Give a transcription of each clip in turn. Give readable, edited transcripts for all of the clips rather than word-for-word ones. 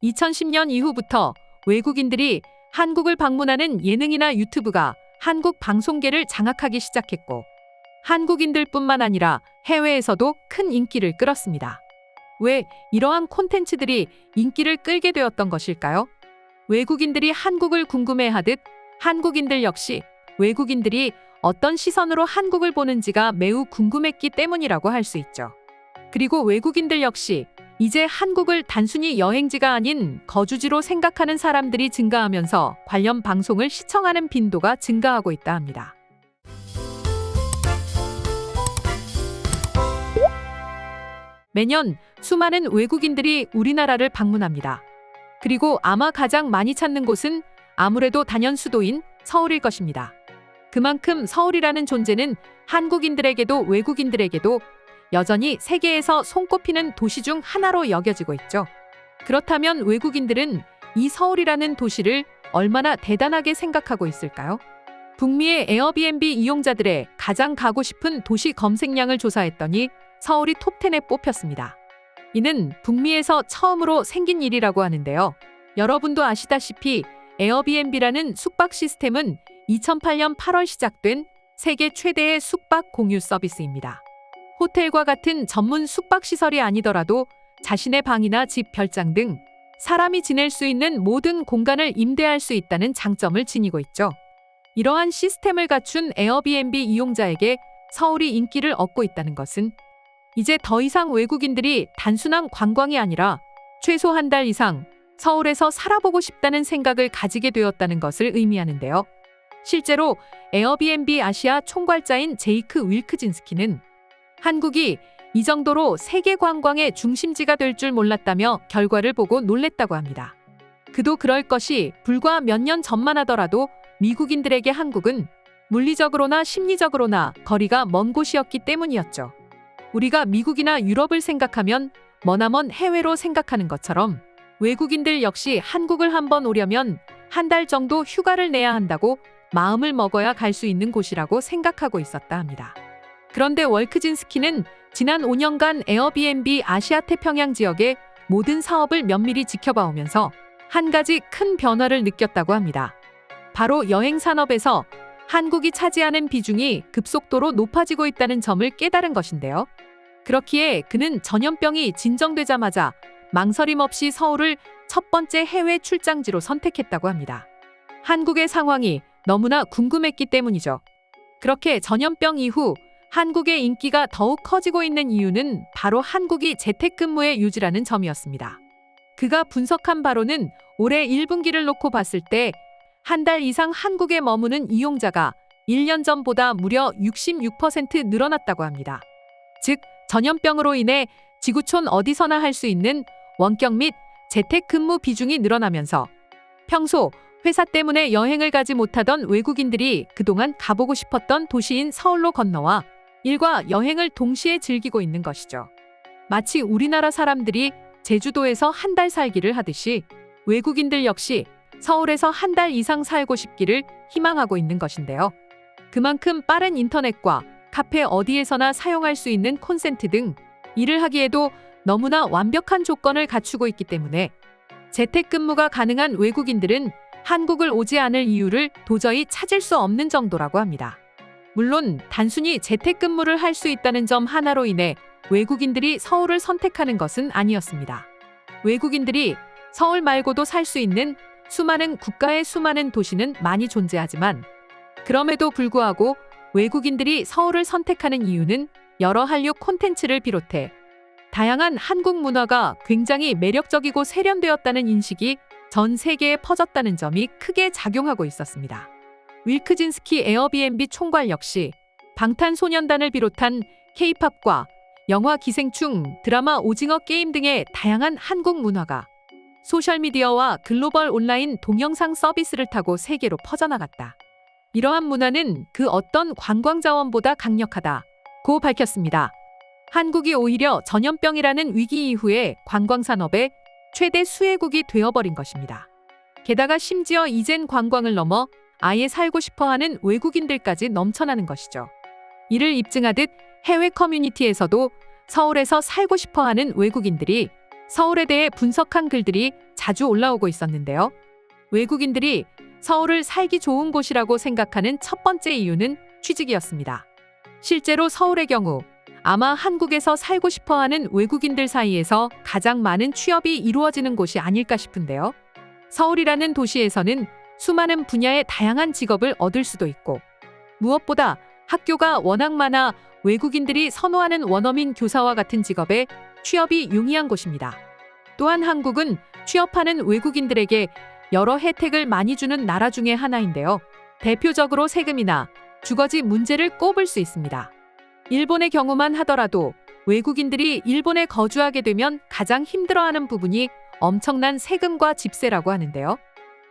2010년 이후부터 외국인들이 한국을 방문하는 예능이나 유튜브가 한국 방송계를 장악하기 시작했고, 한국인들뿐만 아니라 해외에서도 큰 인기를 끌었습니다. 왜 이러한 콘텐츠들이 인기를 끌게 되었던 것일까요? 외국인들이 한국을 궁금해하듯 한국인들 역시 외국인들이 어떤 시선으로 한국을 보는지가 매우 궁금했기 때문이라고 할 수 있죠. 그리고 외국인들 역시 이제 한국을 단순히 여행지가 아닌 거주지로 생각하는 사람들이 증가하면서 관련 방송을 시청하는 빈도가 증가하고 있다 합니다. 매년 수많은 외국인들이 우리나라를 방문합니다. 그리고 아마 가장 많이 찾는 곳은 아무래도 단연 수도인 서울일 것입니다. 그만큼 서울이라는 존재는 한국인들에게도 외국인들에게도 여전히 세계에서 손꼽히는 도시 중 하나로 여겨지고 있죠. 그렇다면 외국인들은 이 서울이라는 도시를 얼마나 대단하게 생각하고 있을까요? 북미의 에어비앤비 이용자들의 가장 가고 싶은 도시 검색량을 조사했더니 서울이 톱10에 뽑혔습니다. 이는 북미에서 처음으로 생긴 일이라고 하는데요. 여러분도 아시다시피 에어비앤비라는 숙박 시스템은 2008년 8월 시작된 세계 최대의 숙박 공유 서비스입니다. 호텔과 같은 전문 숙박시설이 아니더라도 자신의 방이나 집 별장 등 사람이 지낼 수 있는 모든 공간을 임대할 수 있다는 장점을 지니고 있죠. 이러한 시스템을 갖춘 에어비앤비 이용자에게 서울이 인기를 얻고 있다는 것은 이제 더 이상 외국인들이 단순한 관광이 아니라 최소 한 달 이상 서울에서 살아보고 싶다는 생각을 가지게 되었다는 것을 의미하는데요. 실제로 에어비앤비 아시아 총괄자인 제이크 윌크진스키는 한국이 이 정도로 세계 관광의 중심지가 될 줄 몰랐다며 결과를 보고 놀랬다고 합니다. 그도 그럴 것이 불과 몇 년 전만 하더라도 미국인들에게 한국은 물리적으로나 심리적으로나 거리가 먼 곳이었기 때문이었죠. 우리가 미국이나 유럽을 생각하면 머나먼 해외로 생각하는 것처럼 외국인들 역시 한국을 한번 오려면 한 달 정도 휴가를 내야 한다고 마음을 먹어야 갈 수 있는 곳이라고 생각하고 있었다 합니다. 그런데 월크진스키는 지난 5년간 에어비앤비 아시아 태평양 지역의 모든 사업을 면밀히 지켜봐오면서 한 가지 큰 변화를 느꼈다고 합니다. 바로 여행 산업에서 한국이 차지하는 비중이 급속도로 높아지고 있다는 점을 깨달은 것인데요. 그렇기에 그는 전염병이 진정되자마자 망설임 없이 서울을 첫 번째 해외 출장지로 선택했다고 합니다. 한국의 상황이 너무나 궁금했기 때문이죠. 그렇게 전염병 이후 한국의 인기가 더욱 커지고 있는 이유는 바로 한국이 재택근무의 유지라는 점이었습니다. 그가 분석한 바로는 올해 1분기를 놓고 봤을 때 한 달 이상 한국에 머무는 이용자가 1년 전보다 무려 66% 늘어났다고 합니다. 즉, 전염병으로 인해 지구촌 어디서나 할 수 있는 원격 및 재택근무 비중이 늘어나면서 평소 회사 때문에 여행을 가지 못하던 외국인들이 그동안 가보고 싶었던 도시인 서울로 건너와 일과 여행을 동시에 즐기고 있는 것이죠. 마치 우리나라 사람들이 제주도에서 한 달 살기를 하듯이 외국인들 역시 서울에서 한 달 이상 살고 싶기를 희망하고 있는 것인데요. 그만큼 빠른 인터넷과 카페 어디에서나 사용할 수 있는 콘센트 등 일을 하기에도 너무나 완벽한 조건을 갖추고 있기 때문에 재택근무가 가능한 외국인들은 한국을 오지 않을 이유를 도저히 찾을 수 없는 정도라고 합니다. 물론 단순히 재택근무를 할 수 있다는 점 하나로 인해 외국인들이 서울을 선택하는 것은 아니었습니다. 외국인들이 서울 말고도 살 수 있는 수많은 국가의 수많은 도시는 많이 존재하지만 그럼에도 불구하고 외국인들이 서울을 선택하는 이유는 여러 한류 콘텐츠를 비롯해 다양한 한국 문화가 굉장히 매력적이고 세련되었다는 인식이 전 세계에 퍼졌다는 점이 크게 작용하고 있었습니다. 윌크진스키 에어비앤비 총괄 역시 방탄소년단을 비롯한 K-팝과 영화 기생충, 드라마 오징어 게임 등의 다양한 한국 문화가 소셜미디어와 글로벌 온라인 동영상 서비스를 타고 세계로 퍼져나갔다. 이러한 문화는 그 어떤 관광 자원보다 강력하다고 밝혔습니다. 한국이 오히려 전염병이라는 위기 이후에 관광산업의 최대 수혜국이 되어버린 것입니다. 게다가 심지어 이젠 관광을 넘어 아예 살고 싶어하는 외국인들까지 넘쳐나는 것이죠. 이를 입증하듯 해외 커뮤니티에서도 서울에서 살고 싶어하는 외국인들이 서울에 대해 분석한 글들이 자주 올라오고 있었는데요. 외국인들이 서울을 살기 좋은 곳이라고 생각하는 첫 번째 이유는 취직이었습니다. 실제로 서울의 경우 아마 한국에서 살고 싶어하는 외국인들 사이에서 가장 많은 취업이 이루어지는 곳이 아닐까 싶은데요. 서울이라는 도시에서는 수많은 분야의 다양한 직업을 얻을 수도 있고, 무엇보다 학교가 워낙 많아 외국인들이 선호하는 원어민 교사와 같은 직업에 취업이 용이한 곳입니다. 또한 한국은 취업하는 외국인들에게 여러 혜택을 많이 주는 나라 중에 하나인데요. 대표적으로 세금이나 주거지 문제를 꼽을 수 있습니다. 일본의 경우만 하더라도 외국인들이 일본에 거주하게 되면 가장 힘들어하는 부분이 엄청난 세금과 집세라고 하는데요.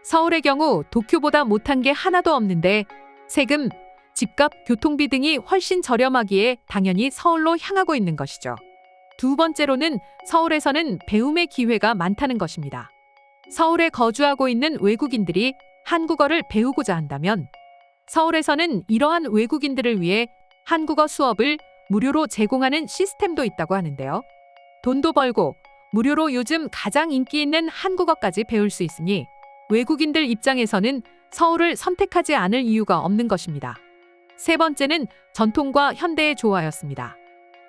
서울의 경우 도쿄보다 못한 게 하나도 없는데 세금, 집값, 교통비 등이 훨씬 저렴하기에 당연히 서울로 향하고 있는 것이죠. 두 번째로는 서울에서는 배움의 기회가 많다는 것입니다. 서울에 거주하고 있는 외국인들이 한국어를 배우고자 한다면 서울에서는 이러한 외국인들을 위해 한국어 수업을 무료로 제공하는 시스템도 있다고 하는데요. 돈도 벌고 무료로 요즘 가장 인기 있는 한국어까지 배울 수 있으니 외국인들 입장에서는 서울을 선택하지 않을 이유가 없는 것입니다. 세 번째는 전통과 현대의 조화였습니다.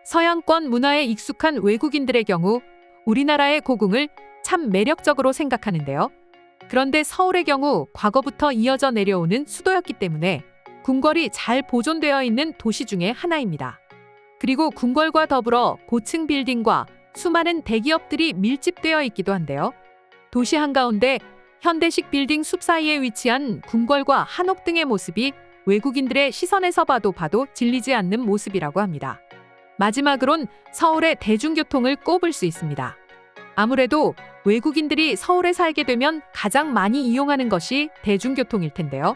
서양권 문화에 익숙한 외국인들의 경우 우리나라의 고궁을 참 매력적으로 생각하는데요. 그런데 서울의 경우 과거부터 이어져 내려오는 수도였기 때문에 궁궐이 잘 보존되어 있는 도시 중에 하나입니다. 그리고 궁궐과 더불어 고층 빌딩과 수많은 대기업들이 밀집되어 있기도 한데요. 도시 한가운데 현대식 빌딩 숲 사이에 위치한 궁궐과 한옥 등의 모습이 외국인들의 시선에서 봐도 질리지 않는 모습이라고 합니다. 마지막으론 서울의 대중교통을 꼽을 수 있습니다. 아무래도 외국인들이 서울에 살게 되면 가장 많이 이용하는 것이 대중교통일 텐데요.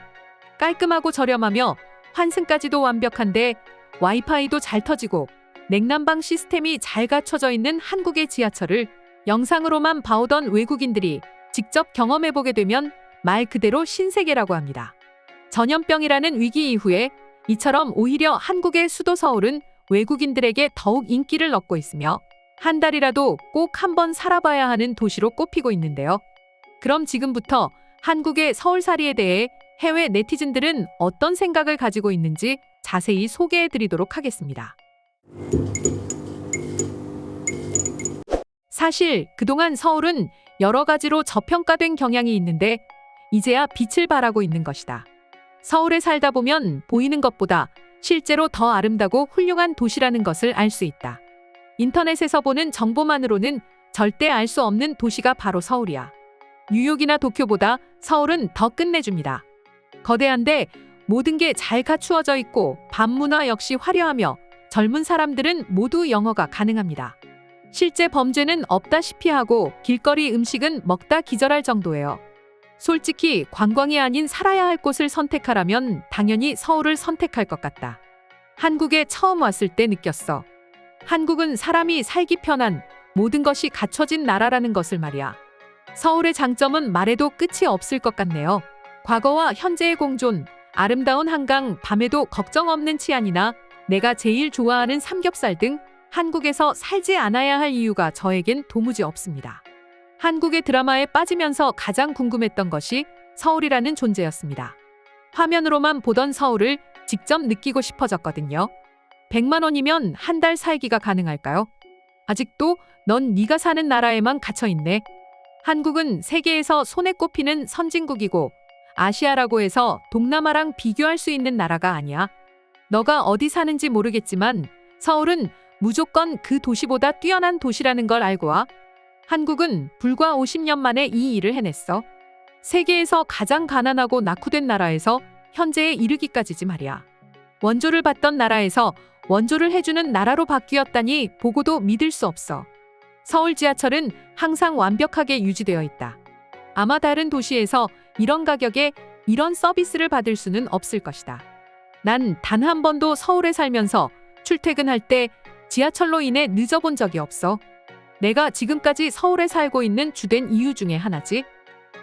깔끔하고 저렴하며 환승까지도 완벽한데 와이파이도 잘 터지고 냉난방 시스템이 잘 갖춰져 있는 한국의 지하철을 영상으로만 봐오던 외국인들이 직접 경험해보게 되면 말 그대로 신세계라고 합니다. 전염병이라는 위기 이후에 이처럼 오히려 한국의 수도 서울은 외국인들에게 더욱 인기를 얻고 있으며 한 달이라도 꼭 한번 살아봐야 하는 도시로 꼽히고 있는데요. 그럼 지금부터 한국의 서울살이에 대해 해외 네티즌들은 어떤 생각을 가지고 있는지 자세히 소개해 드리도록 하겠습니다. 사실 그동안 서울은 여러 가지로 저평가된 경향이 있는데 이제야 빛을 발하고 있는 것이다. 서울에 살다 보면 보이는 것보다 실제로 더 아름다고 훌륭한 도시라는 것을 알 수 있다. 인터넷에서 보는 정보만으로는 절대 알 수 없는 도시가 바로 서울이야. 뉴욕이나 도쿄보다 서울은 더 끝내줍니다. 거대한데 모든 게 잘 갖추어져 있고 밤문화 역시 화려하며 젊은 사람들은 모두 영어가 가능합니다. 실제 범죄는 없다시피 하고 길거리 음식은 먹다 기절할 정도예요. 솔직히 관광이 아닌 살아야 할 곳을 선택하라면 당연히 서울을 선택할 것 같다. 한국에 처음 왔을 때 느꼈어. 한국은 사람이 살기 편한 모든 것이 갖춰진 나라라는 것을 말이야. 서울의 장점은 말해도 끝이 없을 것 같네요. 과거와 현재의 공존, 아름다운 한강, 밤에도 걱정 없는 치안이나 내가 제일 좋아하는 삼겹살 등 한국에서 살지 않아야 할 이유가 저에겐 도무지 없습니다. 한국의 드라마에 빠지면서 가장 궁금했던 것이 서울이라는 존재였습니다. 화면으로만 보던 서울을 직접 느끼고 싶어졌거든요. 100만 원이면 한 달 살기가 가능할까요? 아직도 넌 네가 사는 나라에만 갇혀있네. 한국은 세계에서 손에 꼽히는 선진국이고 아시아라고 해서 동남아랑 비교할 수 있는 나라가 아니야. 너가 어디 사는지 모르겠지만 서울은 무조건 그 도시보다 뛰어난 도시라는 걸 알고 와. 한국은 불과 50년 만에 이 일을 해냈어. 세계에서 가장 가난하고 낙후된 나라에서 현재에 이르기까지지 말이야. 원조를 받던 나라에서 원조를 해주는 나라로 바뀌었다니 보고도 믿을 수 없어. 서울 지하철은 항상 완벽하게 유지되어 있다. 아마 다른 도시에서 이런 가격에 이런 서비스를 받을 수는 없을 것이다. 난 단 한 번도 서울에 살면서 출퇴근할 때 지하철로 인해 늦어본 적이 없어. 내가 지금까지 서울에 살고 있는 주된 이유 중에 하나지.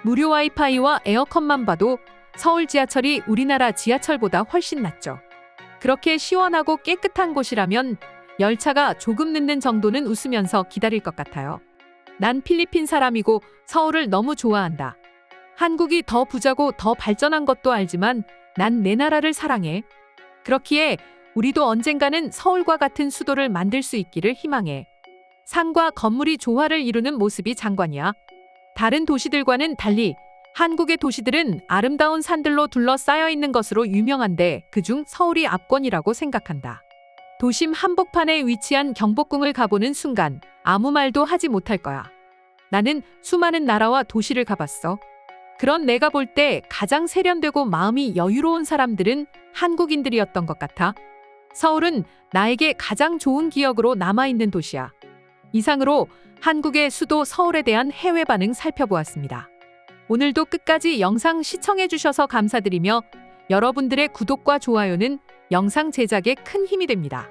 무료 와이파이와 에어컨만 봐도 서울 지하철이 우리나라 지하철보다 훨씬 낫죠. 그렇게 시원하고 깨끗한 곳이라면 열차가 조금 늦는 정도는 웃으면서 기다릴 것 같아요. 난 필리핀 사람이고 서울을 너무 좋아한다. 한국이 더 부자고 더 발전한 것도 알지만 난 내 나라를 사랑해. 그렇기에 우리도 언젠가는 서울과 같은 수도를 만들 수 있기를 희망해. 산과 건물이 조화를 이루는 모습이 장관이야. 다른 도시들과는 달리 한국의 도시들은 아름다운 산들로 둘러싸여 있는 것으로 유명한데 그중 서울이 압권이라고 생각한다. 도심 한복판에 위치한 경복궁을 가보는 순간 아무 말도 하지 못할 거야. 나는 수많은 나라와 도시를 가봤어. 그런 내가 볼 때 가장 세련되고 마음이 여유로운 사람들은 한국인들이었던 것 같아. 서울은 나에게 가장 좋은 기억으로 남아있는 도시야. 이상으로 한국의 수도 서울에 대한 해외 반응 살펴보았습니다. 오늘도 끝까지 영상 시청해주셔서 감사드리며 여러분들의 구독과 좋아요는 영상 제작에 큰 힘이 됩니다.